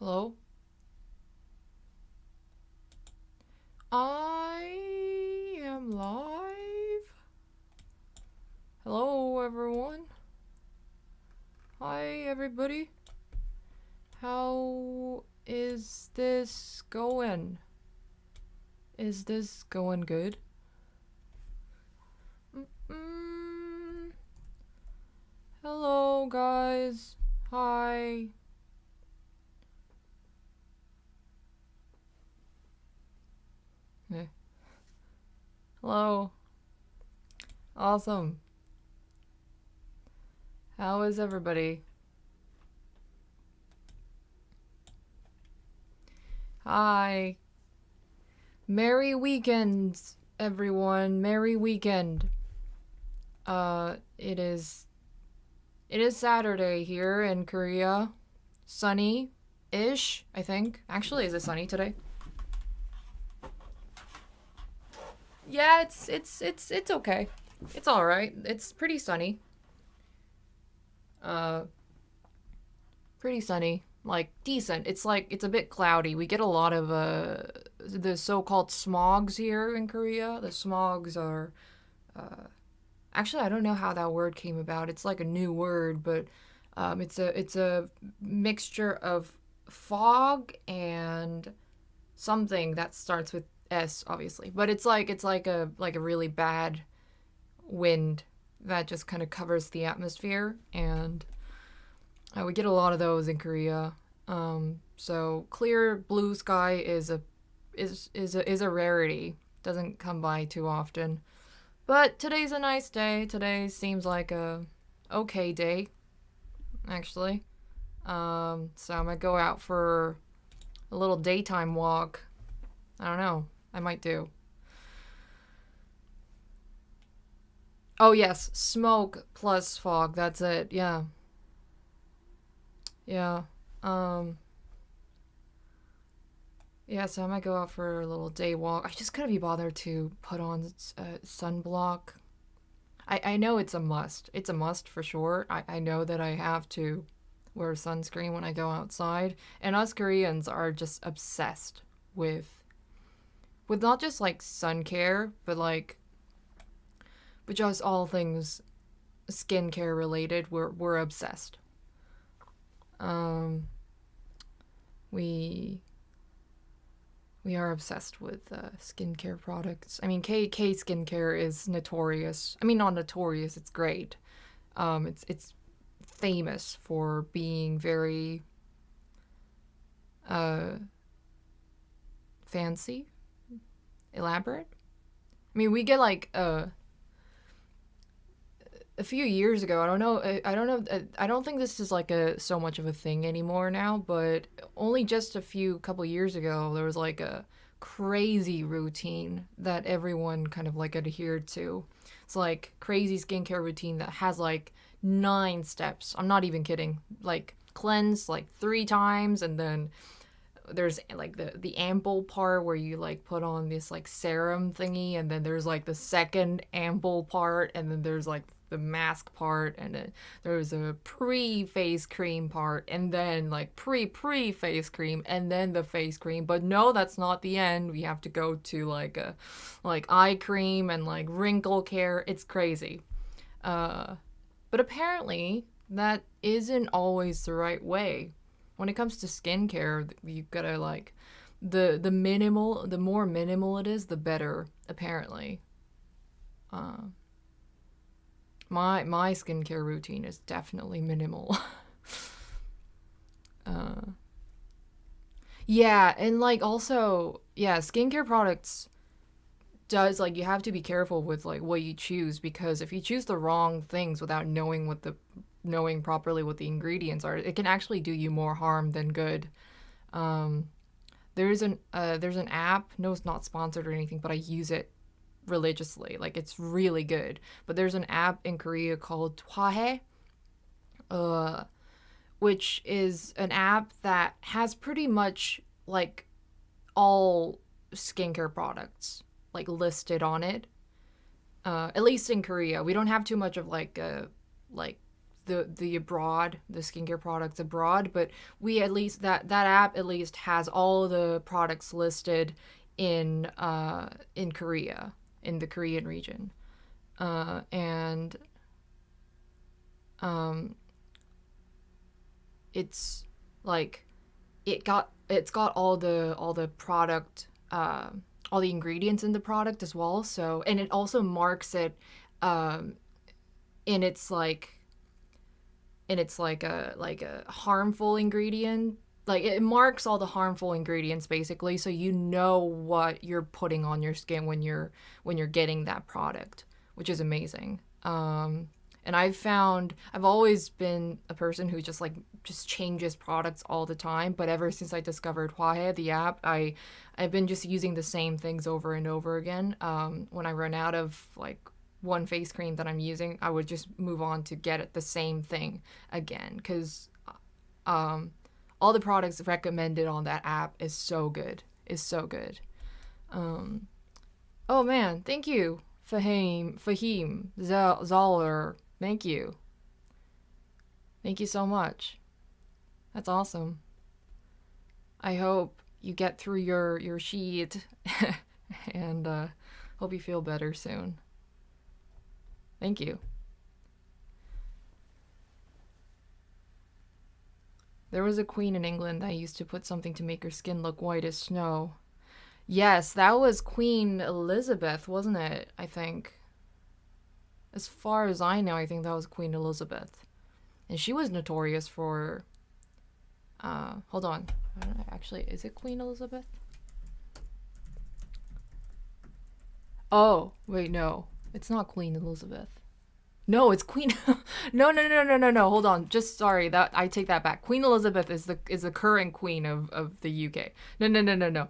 Hello? I am live. Hello, everyone. Hi, everybody. How is this going? Is this going good? Hello, guys. Hi. Hello. Awesome. How is everybody? Hi. Merry weekend, everyone. Merry weekend. It is Saturday here in Korea. Sunny-ish, I think. Actually, is it sunny today? Yeah, it's okay. It's all right. It's pretty sunny. Uh, Pretty sunny. Like decent. It's a bit cloudy. We get a lot of the so-called smogs here in Korea. The smogs are actually, I don't know how that word came about. It's like a new word, but it's a mixture of fog and something that starts with S, obviously. But it's like a really bad wind that just kind of covers the atmosphere, and we get a lot of those in Korea. So clear blue sky is a rarity. Doesn't come by too often. But today's a nice day. Today seems like a okay day, actually. So I'm gonna go out for a little daytime walk. I don't know. I might do. Oh yes, smoke plus fog. That's it. Yeah. Yeah. Um. Yeah. So I might go out for a little day walk. I just couldn't be bothered to put on sunblock. I know it's a must. It's a must for sure. I know that I have to wear sunscreen when I go outside. And us Koreans are just obsessed with not just like sun care, but like with just all things skincare related. We're obsessed. Um, we we are obsessed with skincare products. I mean, K skincare is notorious. I mean, not notorious. It's great. It's famous for being very uh fancy, elaborate. I mean, we get like a few years ago. I don't know. I don't know. I don't think this is like a so much of a thing anymore now. But only just a few couple years ago, there was like a crazy routine that everyone kind of like adhered to. It's like crazy skincare routine that has like 9 steps. I'm not even kidding. Like cleanse like 3 times, and then there's like the ample part where you like put on this like serum thingy, and then there's like the second ample part, and then there's like the mask part, and then there's a pre-face cream part, and then like pre face cream, and then the face cream. But no, that's not the end. We have to go to like a like eye cream and like wrinkle care. It's crazy. But apparently that isn't always the right way. When it comes to skincare, you gotta like the more minimal it is, the better. Apparently, my skincare routine is definitely minimal. uh, yeah, and like also yeah, skincare products does like you have to be careful with like what you choose, because if you choose the wrong things without knowing properly what the ingredients are, it can actually do you more harm than good. Um, there's an app. No, it's not sponsored or anything, but I use it religiously. Like it's really good. But there's an app in Korea called Hwahae, uh, which is an app that has pretty much like all skincare products like listed on it. At least in Korea, we don't have too much of like the abroad, the skincare products abroad, but we at least that app at least has all the products listed in Korea, in the Korean region. And it's like it's got all the product, all the ingredients in the product as well. So, and it also marks it in its like a harmful ingredient. Like it marks all the harmful ingredients basically, so you know what you're putting on your skin when you're getting that product, which is amazing. And I've always been a person who just changes products all the time, but ever since I discovered Hwahe, the app, I've been just using the same things over and over again. When I run out of like one face cream that I'm using, I would just move on to get it the same thing again, because all the products recommended on that app is so good. Is so good. Oh man, thank you, Fahim, Zoller. Thank you. Thank you so much. That's awesome. I hope you get through your sheet and hope you feel better soon. Thank you. There was a queen in England that used to put something to make her skin look white as snow. Yes, that was Queen Elizabeth, wasn't it? I think. As far as I know, I think that was Queen Elizabeth. And she was notorious for... hold on. Actually, is it Queen Elizabeth? Oh, wait, no. It's not Queen Elizabeth. No, it's Queen... No. Hold on. Just sorry. That I take that back. Queen Elizabeth is the current queen of the UK. No.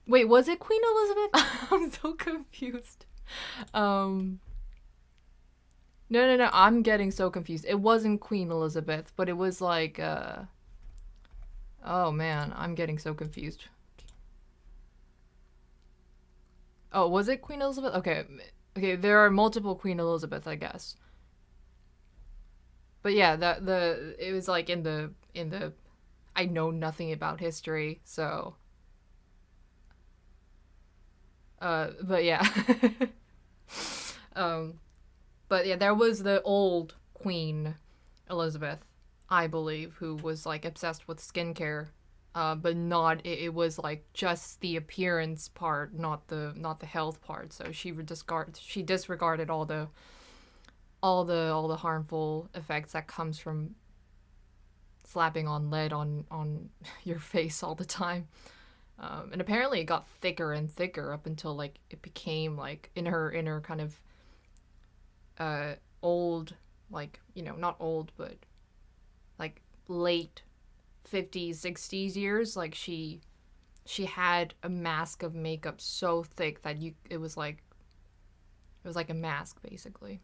Wait, was it Queen Elizabeth? I'm so confused. No. I'm getting so confused. It wasn't Queen Elizabeth, but it was like, oh man, I'm getting so confused. Oh, was it Queen Elizabeth? Okay, there are multiple Queen Elizabeth, I guess. But yeah, it was like in the I know nothing about history, so but yeah. But yeah, there was the old Queen Elizabeth, I believe, who was like obsessed with skincare, but not. It was like just the appearance part, not the health part. So she disregarded all the harmful effects that comes from slapping on lead on your face all the time. And apparently it got thicker and thicker up until like it became like in her kind of old, like, you know, not old, but like late 50s 60s years, like she had a mask of makeup so thick that it was like a mask basically.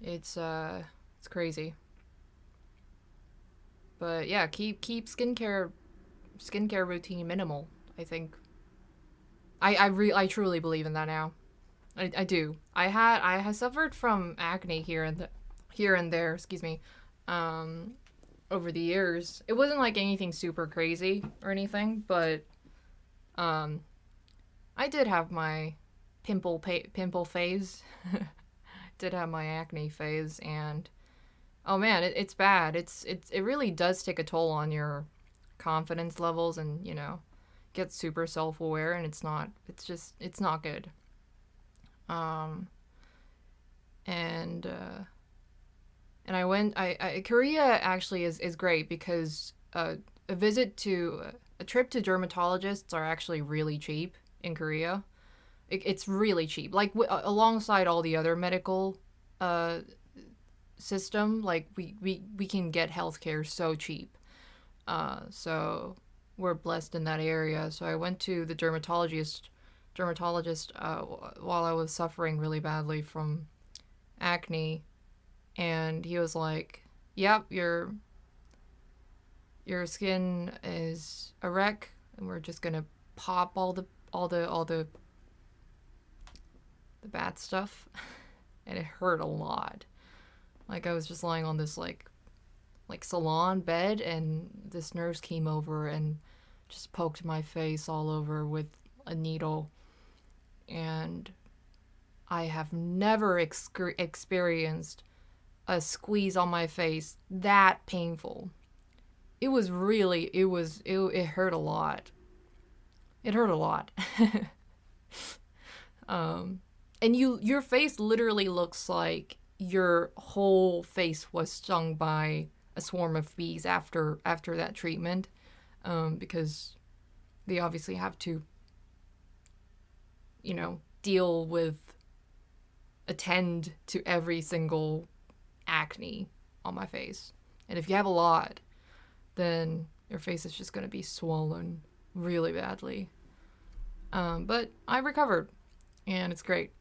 It's crazy. But yeah, keep skincare routine minimal, I think. I truly believe in that now. I do. I had suffered from acne here and there, excuse me, over the years. It wasn't like anything super crazy or anything, but I did have my pimple phase. Did have my acne phase, and oh man, it's bad. It really does take a toll on your confidence levels, and, you know, get super self-aware, and it's not good. And Korea actually is great because a trip to dermatologists are actually really cheap in Korea. It's really cheap, like alongside all the other medical system. Like we can get healthcare so cheap. So we're blessed in that area. So I went to the dermatologist while I was suffering really badly from acne, and he was like, "Yep, your skin is a wreck, and we're just gonna pop all the the bad stuff, and it hurt a lot. Like I was just lying on this like salon bed, and this nurse came over and just poked my face all over with a needle, and I have never experienced a squeeze on my face that painful. It was really, it hurt a lot. It hurt a lot. And your face literally looks like your whole face was stung by a swarm of bees after that treatment, because they obviously have to, deal with, attend to every single acne on my face. And if you have a lot, then your face is just going to be swollen really badly. But I recovered, and it's great.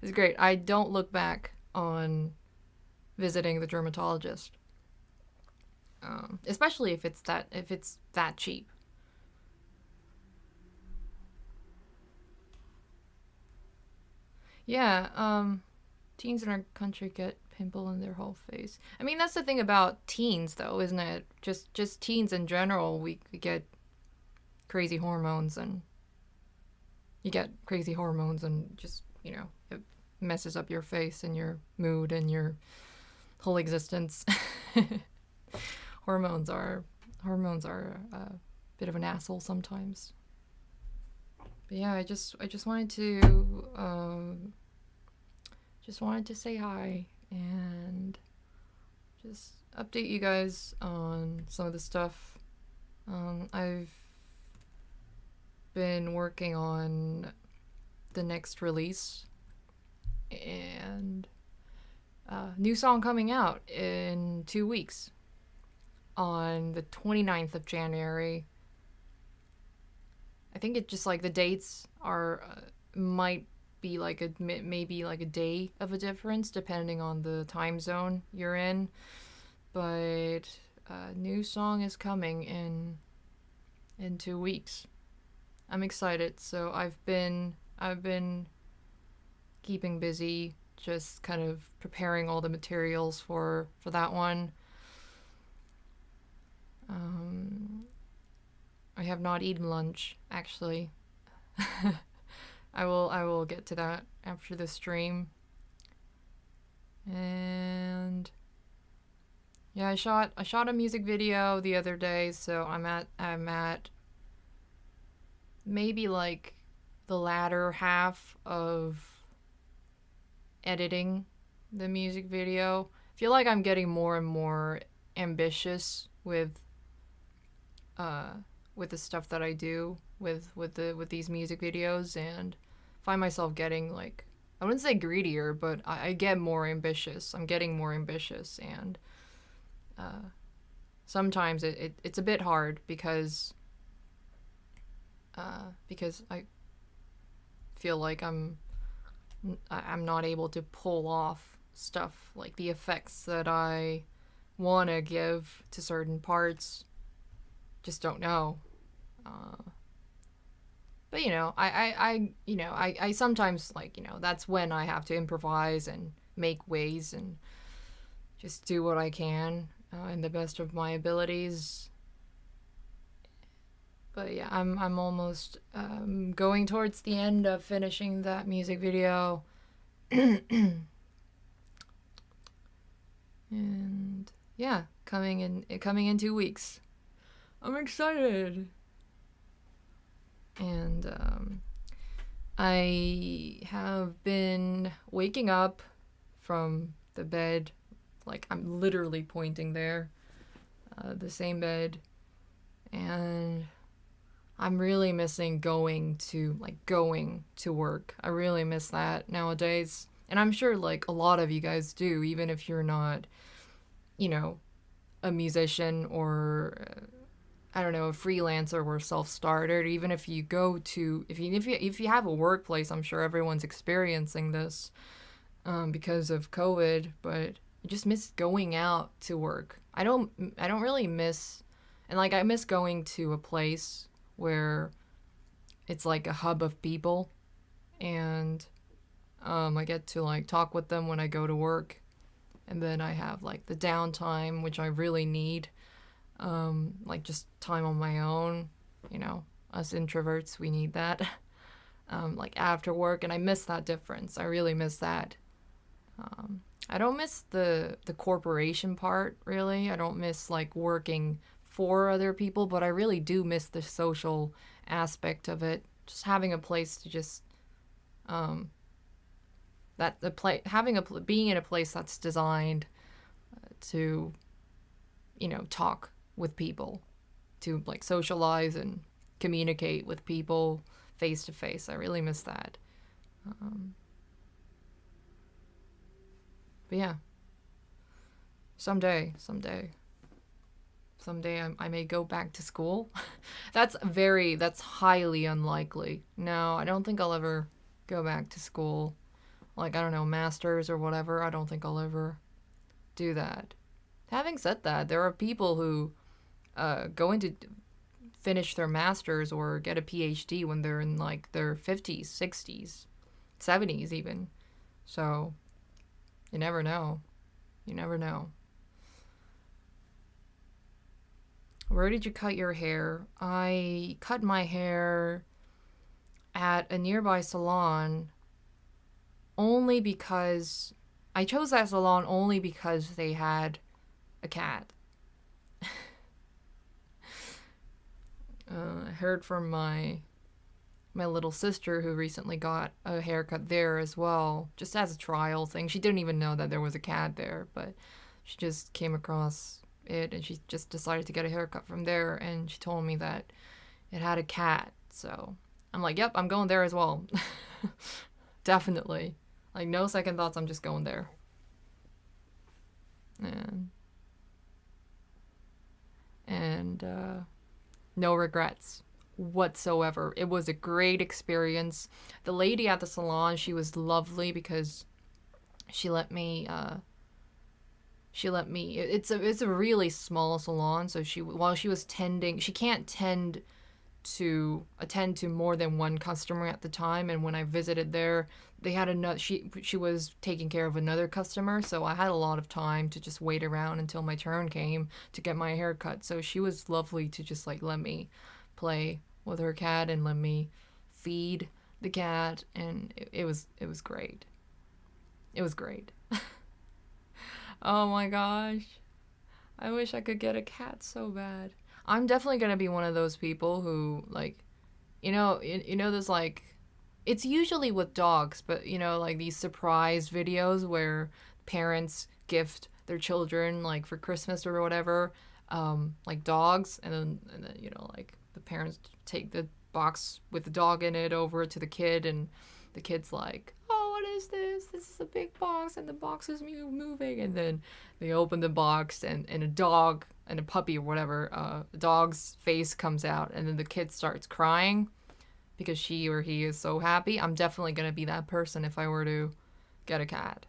It's great. I don't look back on visiting the dermatologist, especially if it's that cheap. Yeah, teens in our country get pimple in their whole face. I mean, that's the thing about teens, though, isn't it? Just teens in general, we get crazy hormones, and you get crazy hormones, and just, it messes up your face and your mood and your whole existence. Hormones are a bit of an asshole sometimes. But yeah, I just wanted to say hi and just update you guys on some of the stuff. I've been working on the next release, and new song coming out in 2 weeks on the 29th of January. I think it just like the dates are might be like maybe like a day of a difference depending on the time zone you're in, but a new song is coming in 2 weeks. I'm excited. So I've been keeping busy, just kind of preparing all the materials for that one. I have not eaten lunch, actually. I will get to that after the stream. And yeah, I shot a music video the other day, so I'm at maybe like the latter half of editing the music video. I feel like I'm getting more and more ambitious with the stuff that I do with these music videos, and find myself getting like, I wouldn't say greedier, but I get more ambitious. I'm getting more ambitious, and sometimes it's a bit hard because I feel like I'm not able to pull off stuff like the effects that I want to give to certain parts. Just don't know. But I sometimes like, that's when I have to improvise and make ways and just do what I can in the best of my abilities. But yeah, I'm almost going towards the end of finishing that music video. And yeah, coming in 2 weeks. I'm excited. And I have been waking up from the bed, like I'm literally pointing there, the same bed, and I'm really missing going to work. I really miss that nowadays, and I'm sure like a lot of you guys do, even if you're not, a musician or I don't know, a freelancer or self-starter. Even if you go to, if you have a workplace, I'm sure everyone's experiencing this because of COVID. But I just miss going out to work. I don't really miss, and like I miss going to a place where it's like a hub of people, and I get to like talk with them when I go to work, and then I have like the downtime, which I really need. Like just time on my own. You know, us introverts, we need that. Like after work, and I miss that difference. I really miss that. I don't miss the corporation part, really. I don't miss like working for other people, but I really do miss the social aspect of it. Just having a place to just that the play having a being in a place that's designed to, you know, talk with people, to like socialize and communicate with people face to face. I really miss that. But yeah, someday I may go back to school. That's highly unlikely. No, I don't think I'll ever go back to school. Like, I don't know, masters or whatever. I don't think I'll ever do that. Having said that, there are people who go into finish their masters or get a PhD when they're in like their 50s, 60s, 70s even. So, you never know. You never know. Where did you cut your hair? I cut my hair at a nearby salon only because I chose that salon only because they had a cat. I heard from my little sister who recently got a haircut there as well, just as a trial thing. She didn't even know that there was a cat there, but she just came across it and she just decided to get a haircut from there, and she told me that it had a cat. So I'm like, yep, I'm going there as well. Definitely. Like, no second thoughts, I'm just going there. And no regrets whatsoever. It was a great experience. The lady at the salon, she was lovely because she let me it's a really small salon, so while she was tending, she can't attend to more than one customer at the time, and when I visited there, they had another she was taking care of another customer, so I had a lot of time to just wait around until my turn came to get my hair cut. So she was lovely to just like let me play with her cat and let me feed the cat, and it was great. It was great. Oh my gosh. I wish I could get a cat so bad. I'm definitely going to be one of those people who, like, there's like, it's usually with dogs, but, like these surprise videos where parents gift their children, like, for Christmas or whatever, like dogs, and then, like, the parents take the box with the dog in it over to the kid, and the kid's like, oh, what is this? This is a big box, and the box is moving, and then they open the box, and a dog and a puppy or whatever, the dog's face comes out, and then the kid starts crying because she or he is so happy. I'm definitely gonna be that person if I were to get a cat.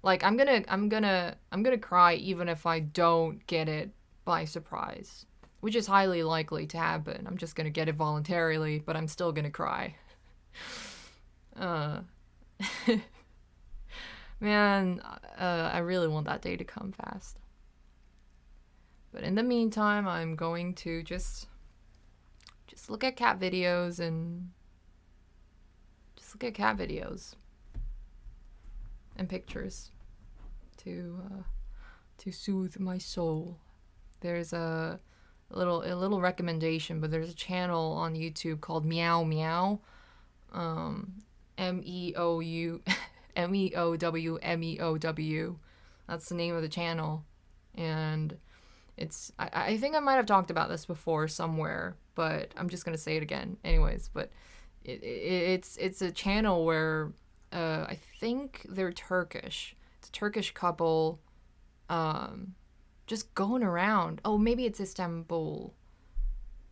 Like, I'm gonna cry even if I don't get it by surprise, which is highly likely to happen. I'm just gonna get it voluntarily, but I'm still gonna cry. Man, I really want that day to come fast. But in the meantime, I'm going to just look at cat videos and pictures to soothe my soul. There's a little recommendation, but there's a channel on YouTube called Meow Meow. MEOWMEOW. That's the name of the channel. And I think I might have talked about this before somewhere, but I'm just gonna say it again anyways. But it's a channel where I think they're Turkish. It's a Turkish couple, just going around. Oh, maybe it's Istanbul.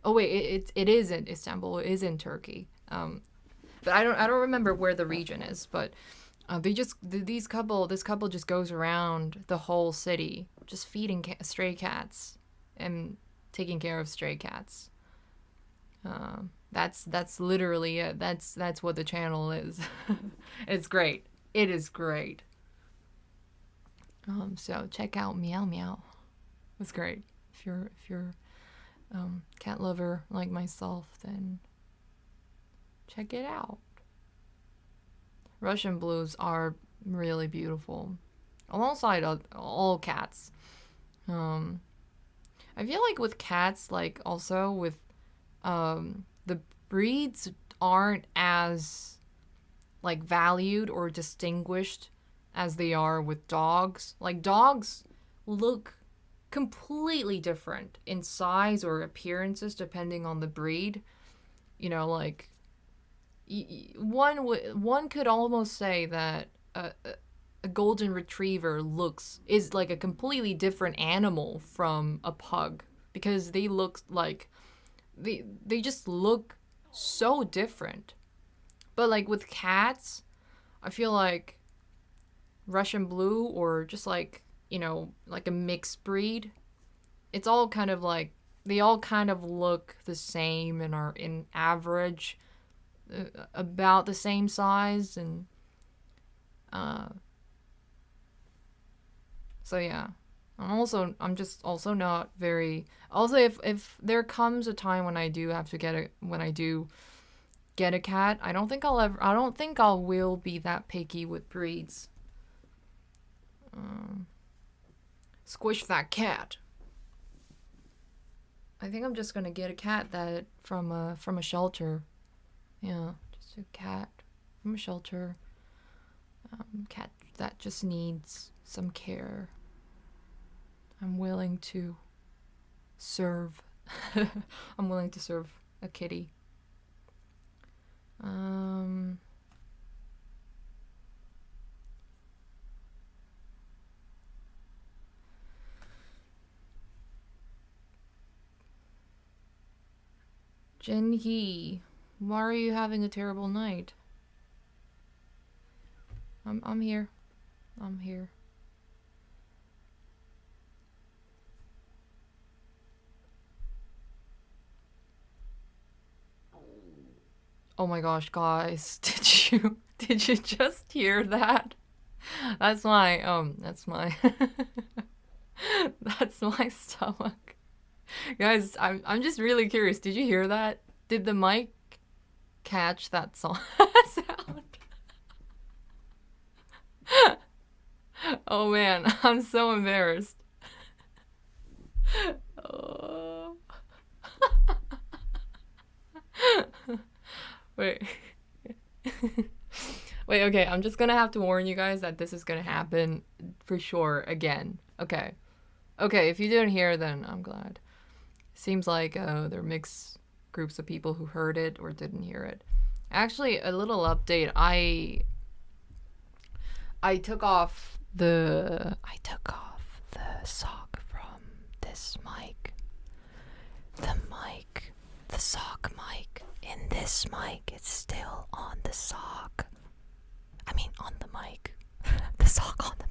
Oh wait, it is in Istanbul. It is in Turkey. But I don't remember where the region is. But this couple just goes around the whole city, just feeding stray cats and taking care of stray cats. That's literally it. That's what the channel is. It's great. It is great. So check out Meow Meow. It's great. If you're cat lover like myself, then check it out. Russian blues are really beautiful, alongside all cats. I feel like with cats, like also with the breeds aren't as like valued or distinguished as they are with dogs. Like dogs look completely different in size or appearances depending on the breed. You know, like one could almost say that a golden retriever is like a completely different animal from a pug, because they look like they just look so different. But like with cats, I feel like Russian blue, or just like, you know, like a mixed breed, it's all kind of like, they all kind of look the same and are in average about the same size. And so yeah, I'm just also not very, also if there comes a time when I do get a cat, I don't think I will be that picky with breeds. Squish that cat. I think I'm just gonna get a cat that from a shelter. Yeah, just a cat from a shelter. Cat that just needs some care. I'm willing to serve. I'm willing to serve a kitty. Jin Hee, why are you having a terrible night? I'm here. I'm here. Oh my gosh, guys, did you just hear that? That's my that's my stomach. Guys, I'm just really curious. Did you hear that? Did the mic catch that sound? Oh man, I'm so embarrassed. Oh. Wait. Wait, okay, I'm just gonna have to warn you guys that this is gonna happen for sure again. Okay. Okay, if you didn't hear, then I'm glad. Seems like there are mixed groups of people who heard it or didn't hear it. Actually, a little update. I took off the sock from this mic. The sock mic in this mic, it's still on the sock. I mean, on the mic. The sock on the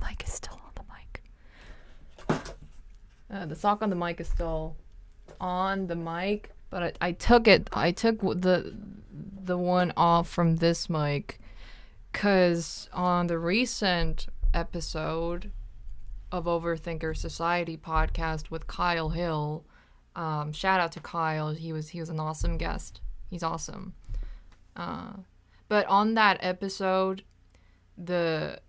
mic is still on the mic. The sock on the mic is still on the mic, but I took the one off from this mic, because on the recent episode of Overthinker Society podcast with Kyle Hill, shout out to Kyle, he was an awesome guest. He's awesome. But on that episode, the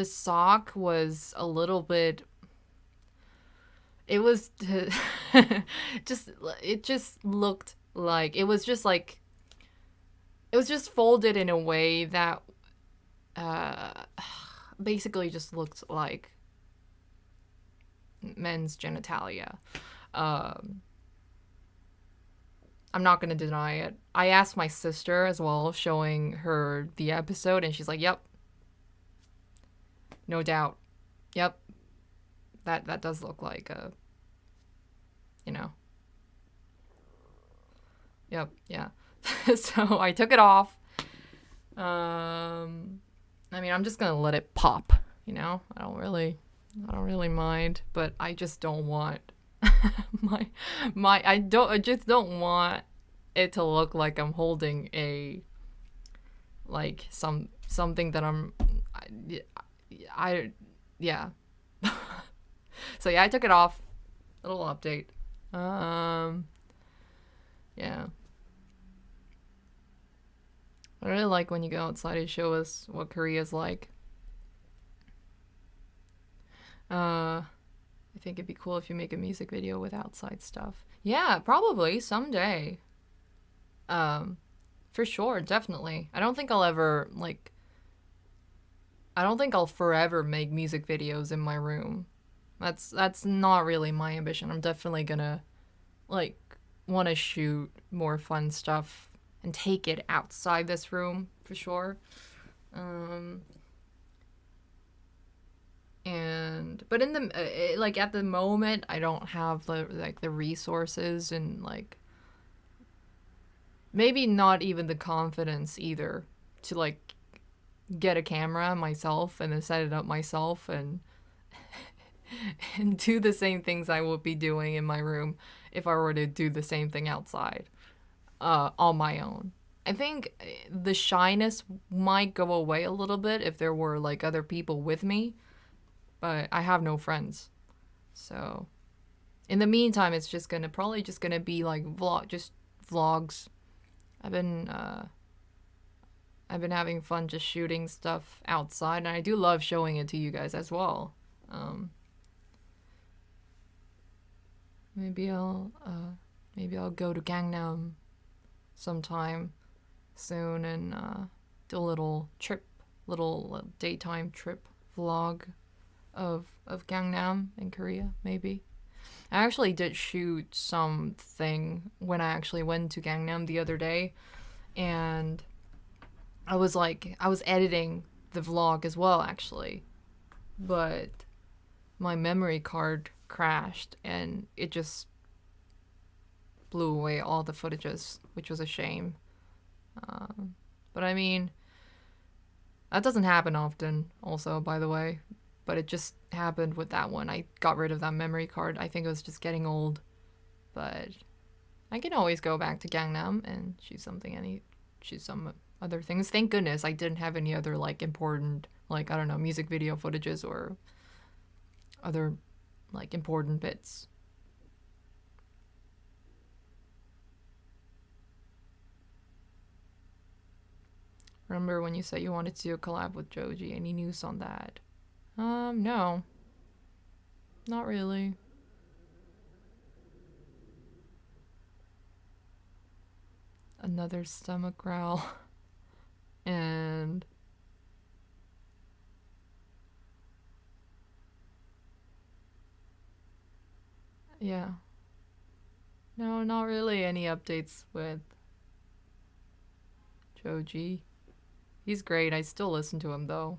sock was a little bit, it was it just looked like it was just folded in a way that basically just looked like men's genitalia. I'm not gonna deny it. I asked my sister as well, showing her the episode, and she's like, yep, no doubt, yep, that does look like a, you know, yep, yeah. So I took it off. I mean, I'm just gonna let it pop, you know. I don't really mind, but I just don't want my I just don't want it to look like I'm holding a like something that I yeah. So yeah, I took it off. Little update. Yeah. I really like when you go outside and show us what Korea's like. I think it'd be cool if you make a music video with outside stuff. Yeah, probably someday. For sure, definitely. I don't think I'll ever like. I don't think I'll forever make music videos in my room. That's not really my ambition. I'm definitely gonna like want to shoot more fun stuff and take it outside this room for sure. And but in the like at the moment I don't have the resources and like maybe not even the confidence either to like get a camera myself and then set it up myself and and do the same things I would be doing in my room if I were to do the same thing outside on my own. I think the shyness might go away a little bit if there were like other people with me, but I have no friends. So in the meantime, it's just probably just gonna be like vlogs. I've been having fun just shooting stuff outside, and I do love showing it to you guys as well. Maybe I'll go to Gangnam sometime soon and do a little daytime trip vlog of Gangnam in Korea, maybe. I actually did shoot something when I actually went to Gangnam the other day, and I was editing the vlog as well actually, but my memory card crashed and it just blew away all the footages, which was a shame. But I mean, that doesn't happen often, also, by the way. But it just happened with that one. I got rid of that memory card. I think it was just getting old. But I can always go back to Gangnam and shoot some other things. Thank goodness I didn't have any other, like, important, like, I don't know, music video footages or other, like, important bits. Remember when you said you wanted to do a collab with Joji? Any news on that? No. Not really. Another stomach growl. And yeah. No, not really any updates with Joji. He's great. I still listen to him though.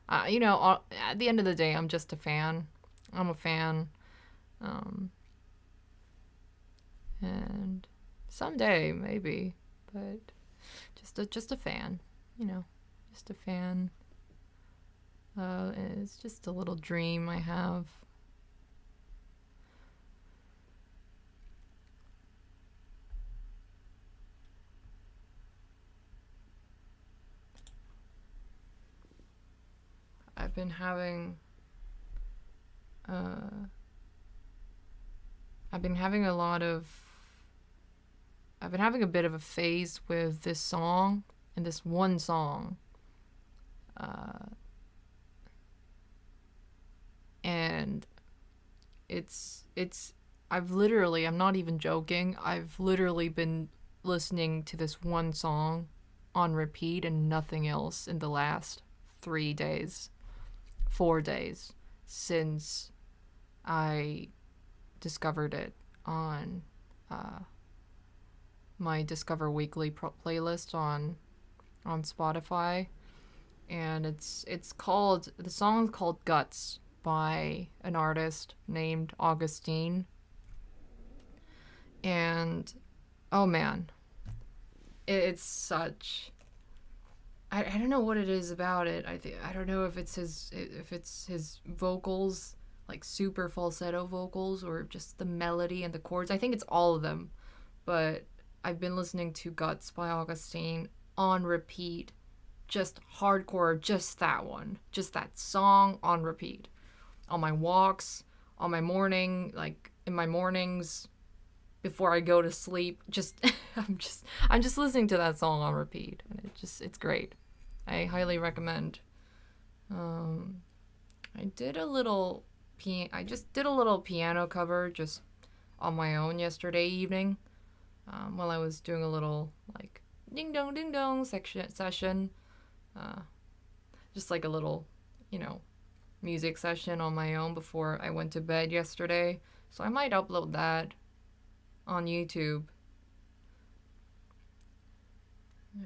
At the end of the day, I'm just a fan. I'm a fan. And someday maybe, but just a fan, just a fan. It's just a little dream I have. I've been having a bit of a phase with this song and this one song. And I'm not even joking, I've literally been listening to this one song on repeat and nothing else in the last 4 days since I discovered it on my Discover Weekly playlist on Spotify, and the song's called Guts by an artist named Augustine. And oh man, it's such, I don't know what it is about it. I don't know if it's his vocals like super falsetto vocals or just the melody and the chords. I think it's all of them, but I've been listening to Guts by Augustine on repeat, just hardcore, just that one, just that song on repeat. On my walks, on my morning, like in my mornings before I go to sleep, just I'm just listening to that song on repeat, and it's great. I highly recommend. Um, I did a little I just did a little piano cover just on my own yesterday evening, while I was doing a little like ding dong session, uh, just like a little, you know, music session on my own before I went to bed yesterday. So I might upload that on YouTube.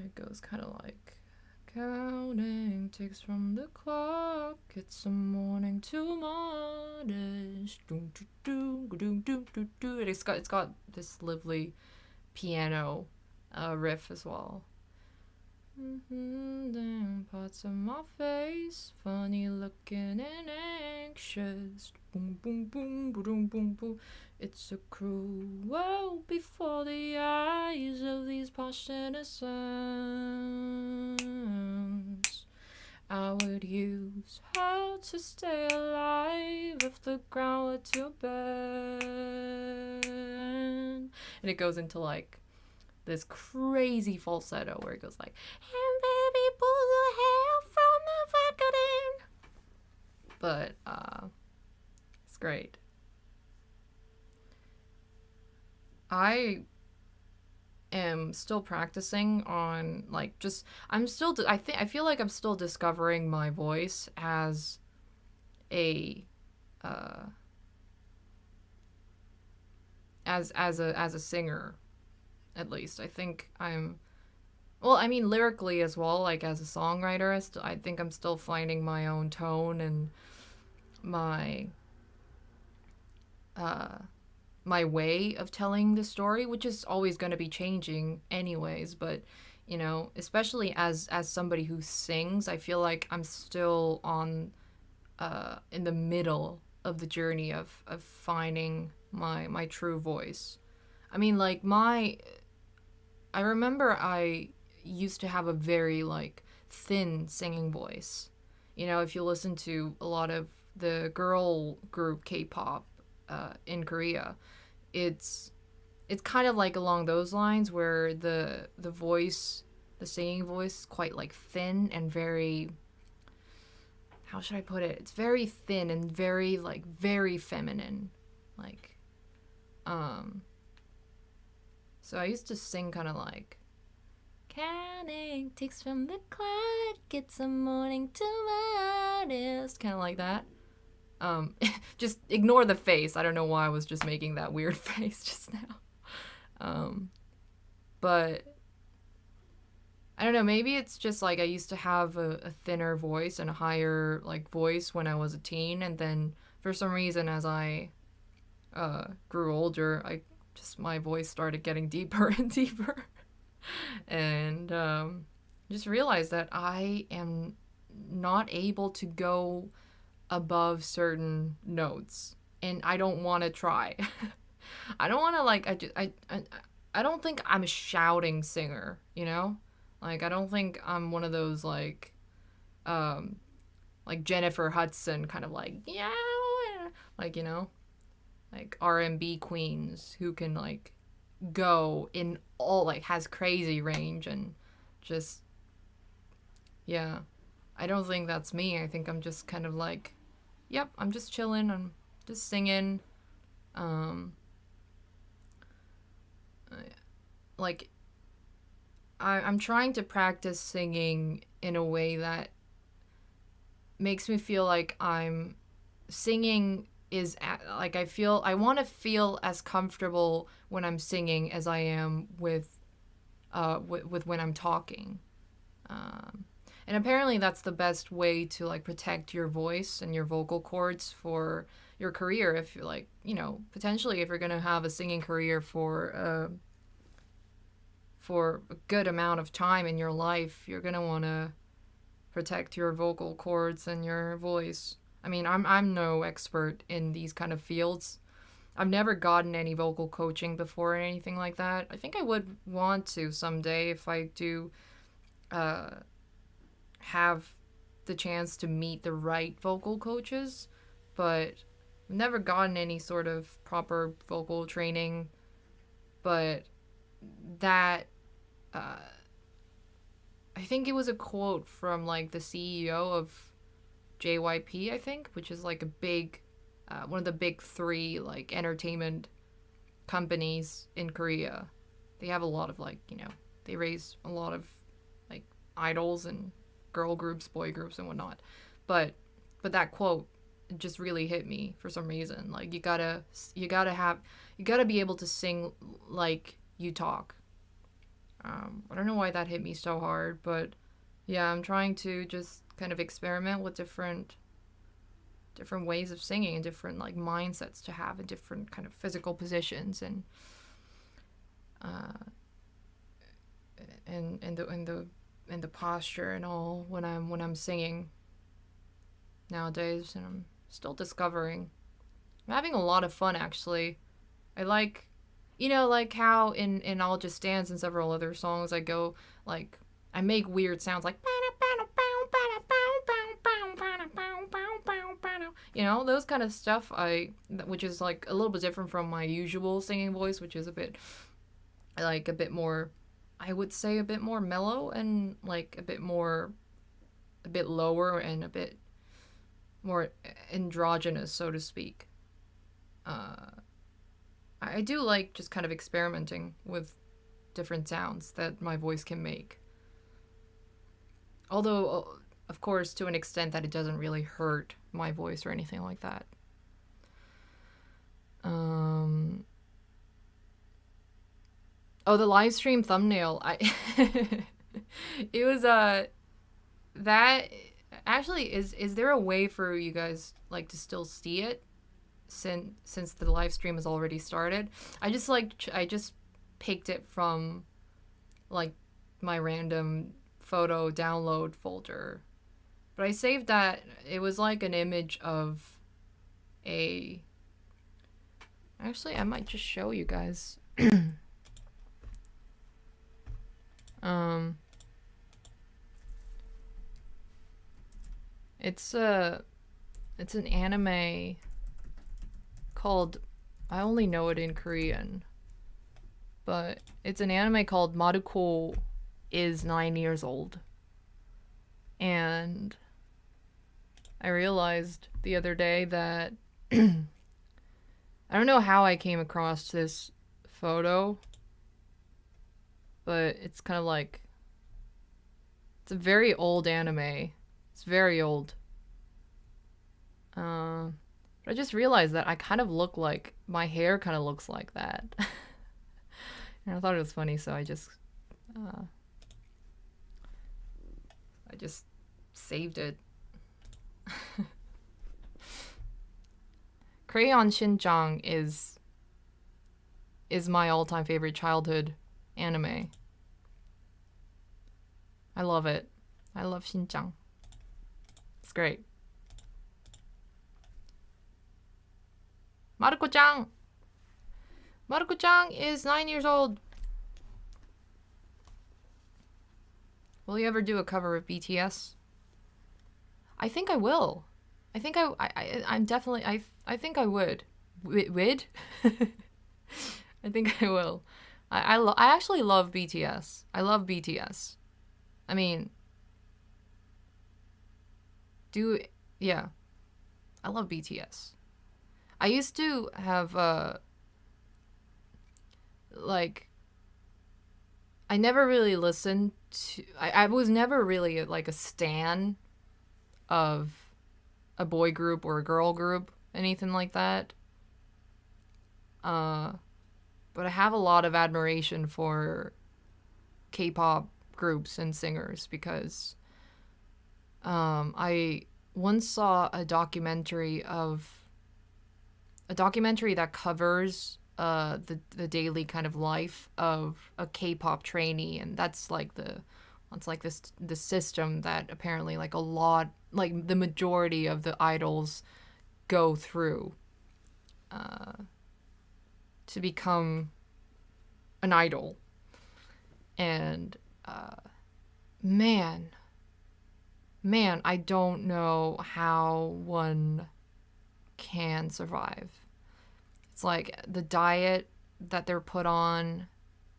It goes kind of like counting ticks from the clock. It's a morning too modest. It's got this lively piano riff as well. Then parts of my face, funny looking and anxious. Boom, boom, boom, boom, boom, boom. It's a cruel world before the eyes of these passionate sounds. I would use her to stay alive if the ground were to burn. And it goes into like this crazy falsetto where it goes like, and baby pull the hair from the violin. But it's great. I am still practicing on like just I feel like I'm still discovering my voice as a as a singer. At least I think lyrically as well, like as a songwriter, I think I'm still finding my own tone and my my way of telling the story, which is always going to be changing anyways. But you know, especially as somebody who sings, I feel like I'm still on in the middle of the journey of finding my true voice. I mean, like I remember I used to have a very like thin singing voice. You know, if you listen to a lot of the girl group K-pop in Korea, it's kind of like along those lines where the voice, the singing voice, is quite like thin and very, how should I put it? It's very thin and very like very feminine, like So I used to sing kind of like, counting ticks from the clock, it's a morning to modest, kind of like that. Just ignore the face. I don't know why I was just making that weird face just now. But I don't know, maybe it's just like I used to have a thinner voice and a higher like voice when I was a teen, and then for some reason as I grew older, my voice started getting deeper and deeper. And just realized that I am not able to go above certain notes, and I don't want to try. I don't want to like I don't think I'm a shouting singer, you know? Like I don't think I'm one of those like Jennifer Hudson kind of like, yeah, like, you know, like R&B queens who can like go in all like has crazy range and just, yeah. I don't think that's me. I think I'm just kind of like, yep, I'm just chilling, I'm just singing. Like I'm trying to practice singing in a way that makes me feel like I'm singing is like I want to feel as comfortable when I'm singing as I am with when I'm talking. And apparently that's the best way to like protect your voice and your vocal cords for your career. If you're like, you know, potentially if you're going to have a singing career for a good amount of time in your life, you're going to want to protect your vocal cords and your voice. I mean, I'm no expert in these kind of fields. I've never gotten any vocal coaching before or anything like that. I think I would want to someday if I do uh, have the chance to meet the right vocal coaches, but I've never gotten any sort of proper vocal training. But that, uh, I think it was a quote from like the CEO of JYP, I think, which is like a big, one of the big three like entertainment companies in Korea. They have a lot of like, they raise a lot of like idols and girl groups, boy groups, and whatnot. But that quote just really hit me for some reason. Like you gotta be able to sing like you talk. I don't know why that hit me so hard, but yeah, I'm trying to just kind of experiment with different ways of singing and different like mindsets to have and different kind of physical positions uh, and the posture and all when I'm singing nowadays, and I'm still discovering. I'm having a lot of fun actually. I like, like how in I'll Just Dance and several other songs I go like I make weird sounds like those kind of stuff. Which is like a little bit different from my usual singing voice, which is a bit more, I would say a bit more mellow and like a bit lower and a bit more androgynous, so to speak. I do like just kind of experimenting with different sounds that my voice can make. Although, of course, to an extent that it doesn't really hurt my voice or anything like that. Oh, the live stream thumbnail. It was that actually is there a way for you guys like to still see it since the live stream has already started? I just picked it from like my random photo download folder. But I saved that. It was like an image of a. Actually, I might just show you guys. It's an anime called, I only know it in Korean, but it's an anime called Maruko is 9 years old. And I realized the other day that I don't know how I came across this photo, but it's kind of like, it's a very old anime. It's very old. But I just realized that I kind of look like, my hair kind of looks like that. And I thought it was funny, so I just saved it. Crayon Shin-chan is my all-time favorite childhood anime. I love it. I love Shin-chan. It's great. Maruko-chan! Maruko-chan is 9 years old. Will you ever do a cover of BTS? I think I will. I think I'm definitely, I think I would. Would? I think I will. I actually love BTS. I love BTS. I mean, yeah. I love BTS. I used to have, like, I never really listened to, I was never really like a stan of a boy group or a girl group, anything like that. But I have a lot of admiration for K-pop groups and singers because I once saw a documentary that covers the daily kind of life of a K-pop trainee, and that's like the It's like this system that apparently like a lot, like the majority of the idols go through to become an idol. And man, I don't know how one can survive. It's like the diet that they're put on,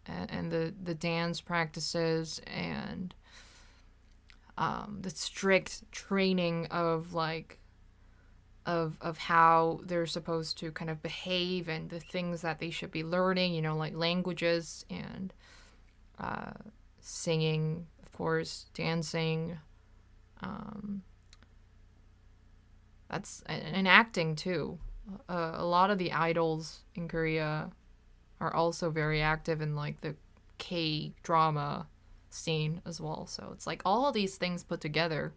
and the dance practices, and the strict training of like of how they're supposed to kind of behave, and the things that they should be learning, you know, like languages and singing, of course, dancing. That's and acting too. A lot of the idols in Korea are also very active in like the K drama scene as well. So it's like all of these things put together.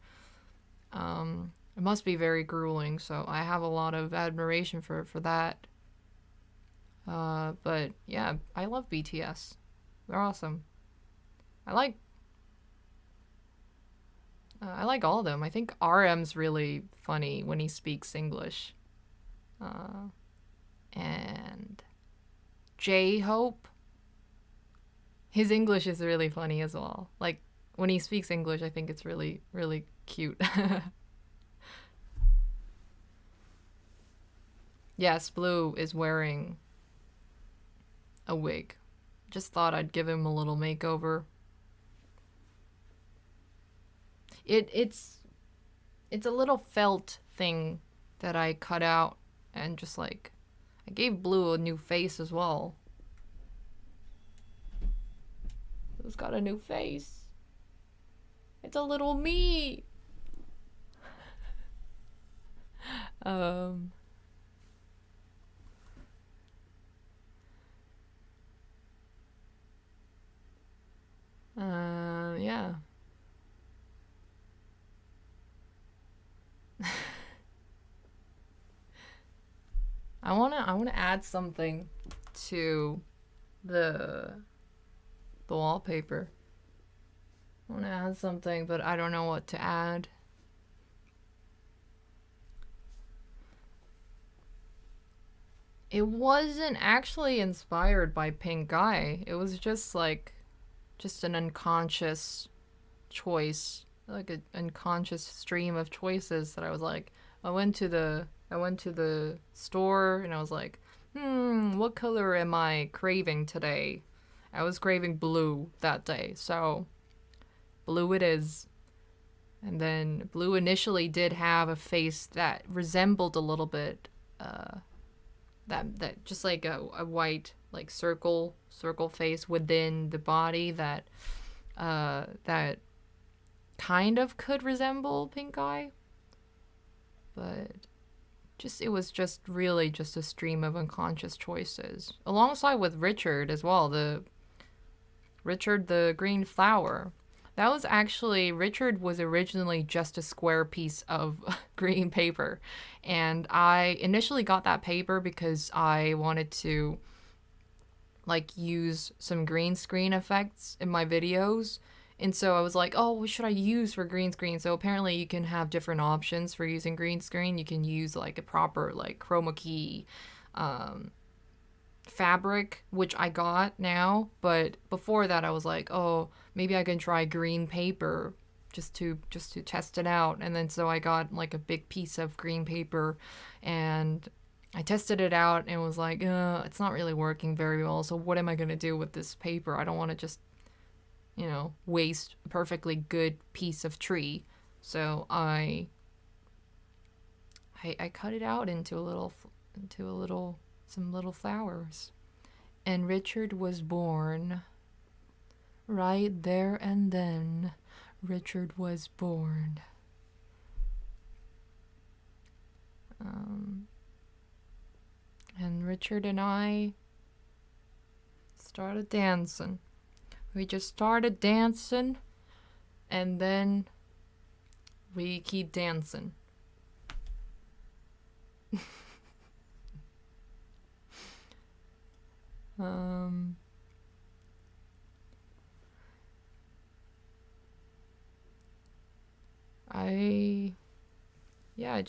It must be very grueling. So I have a lot of admiration for that. But yeah, I love BTS. They're awesome. I like all of them. I think RM's really funny when he speaks English. And J-Hope, his English is really funny as well. Like, when he speaks English, I think it's really, really cute. Yes, Blue is wearing a wig. Just thought I'd give him a little makeover. It's a little felt thing that I cut out, and just like I gave Blue a new face as well. Blue's got a new face. It's a little me. Yeah. I wanna add something to the wallpaper. I wanna add something, but I don't know what to add. It wasn't actually inspired by Pink Eye. It was just like an unconscious choice, like an unconscious stream of choices that I was like, I went to the store and I was like, what color am I craving today? I was craving blue that day, so blue it is. And then Blue initially did have a face that resembled a little bit that just like a white like circle face within the body that that kind of could resemble Pink Eye, but it was just really just a stream of unconscious choices alongside with Richard as well, the green flower. That was actually, Richard was originally just a square piece of green paper. And I initially got that paper because I wanted to like use some green screen effects in my videos. And so I was like, oh, what should I use for green screen? So apparently you can have different options for using green screen. You can use like a proper like chroma key fabric, which I got now, but before that I was like, oh, maybe I can try green paper just to test it out. And then so I got like a big piece of green paper and I tested it out and was like, it's not really working very well, so what am I gonna do with this paper? I don't want to just, you know, waste a perfectly good piece of tree. So I cut it out into some little flowers. And Richard was born. Right there and then, Richard was born. And Richard and I started dancing. We just started dancing, and then we keep dancing. Yeah, I'm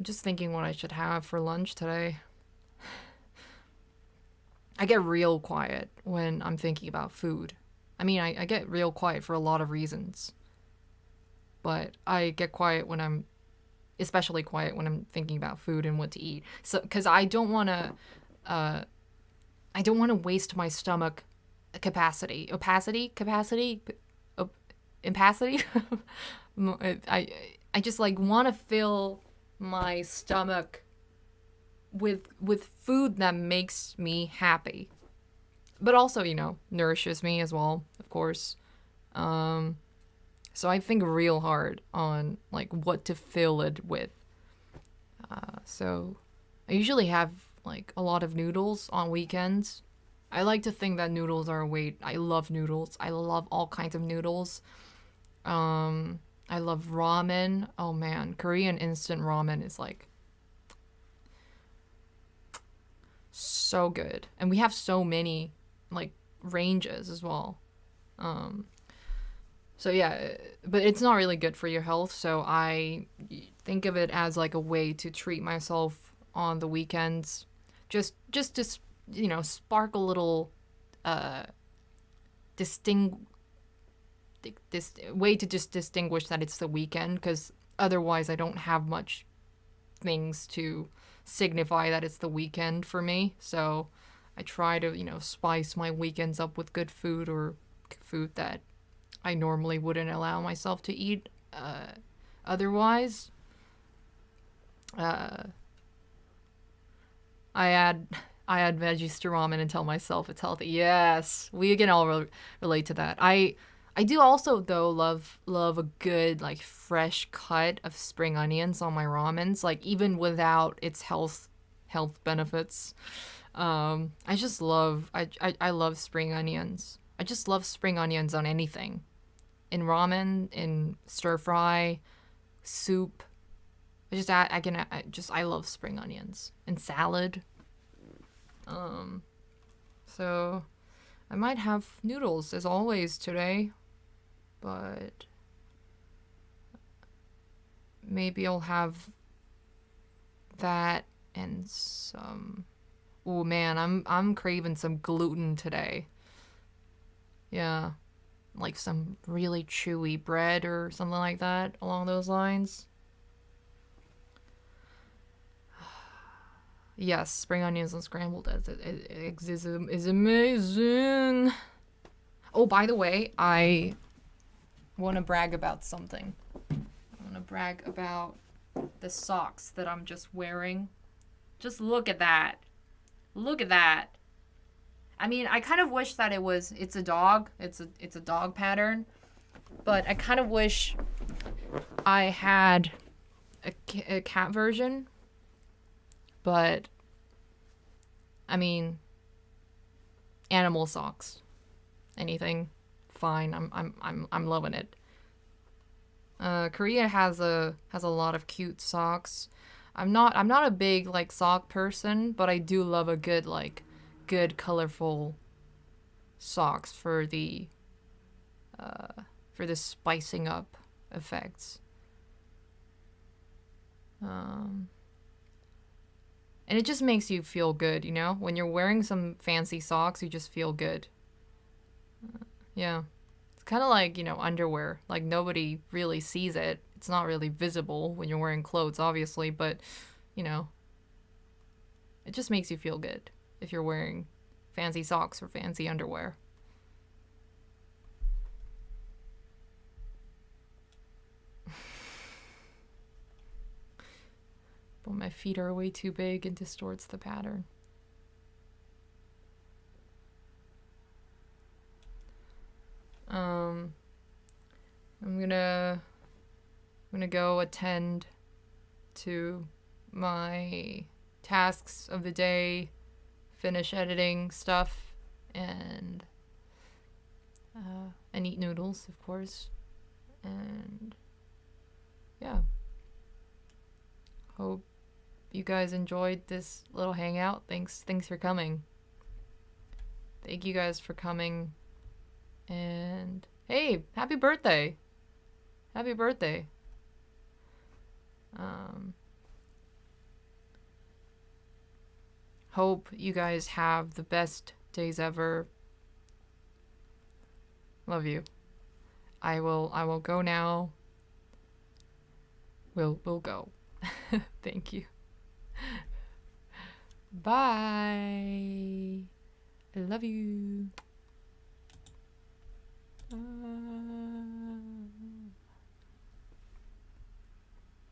just thinking what I should have for lunch today. I get real quiet when I'm thinking about food. I mean, I get real quiet for a lot of reasons. But I get quiet when I'm, especially quiet when I'm thinking about food and what to eat. So, because I don't want to waste my stomach capacity. Impacity? I just like want to fill my stomach with food that makes me happy, but also, you know, nourishes me as well, of course. So I think real hard on like what to fill it with. So I usually have like a lot of noodles on weekends. I like to think that noodles are a way. I love noodles. I love all kinds of noodles. I love ramen. Oh man, Korean instant ramen is like so good. And we have so many like ranges as well. So yeah, but it's not really good for your health, so I think of it as like a way to treat myself on the weekends. Just to, you know, spark a little uh distinct this way to just distinguish that it's the weekend, because otherwise I don't have much things to signify that it's the weekend for me. So I try to, you know, spice my weekends up with good food, or food that I normally wouldn't allow myself to eat otherwise. I add veggies to ramen and tell myself it's healthy. Yes, we can all relate to that. I do also though love a good like fresh cut of spring onions on my ramens, like even without its health benefits. I just love I love spring onions. I just love spring onions on anything. In ramen, in stir fry, soup. I love spring onions. In salad. So I might have noodles as always today, but maybe I'll have that and some. Oh man, I'm craving some gluten today. Yeah, like some really chewy bread or something like that along those lines. Yes, spring onions and scrambled eggs is amazing. Oh, by the way, I want to brag about something. I want to brag about the socks that I'm just wearing. Just look at that. Look at that. I mean, I kind of wish that it's a dog. It's a dog pattern. But I kind of wish I had a cat version. But I mean, animal socks. Anything, fine. I'm loving it. Korea has a lot of cute socks. I'm not a big like sock person, but I do love a good colorful socks for the spicing up effects. And it just makes you feel good, you know? When you're wearing some fancy socks, you just feel good. Yeah. It's kind of like, you know, underwear. Like, nobody really sees it. It's not really visible when you're wearing clothes, obviously, but, you know, it just makes you feel good if you're wearing fancy socks or fancy underwear. But my feet are way too big and distorts the pattern. I'm gonna go attend to my tasks of the day, finish editing stuff, and eat noodles, of course. And yeah, hope you guys enjoyed this little hangout. Thanks for coming. Thank you guys for coming And hey, happy birthday. Happy birthday. Hope you guys have the best days ever. Love you. I will go now. We'll go. Thank you. Bye. I love you.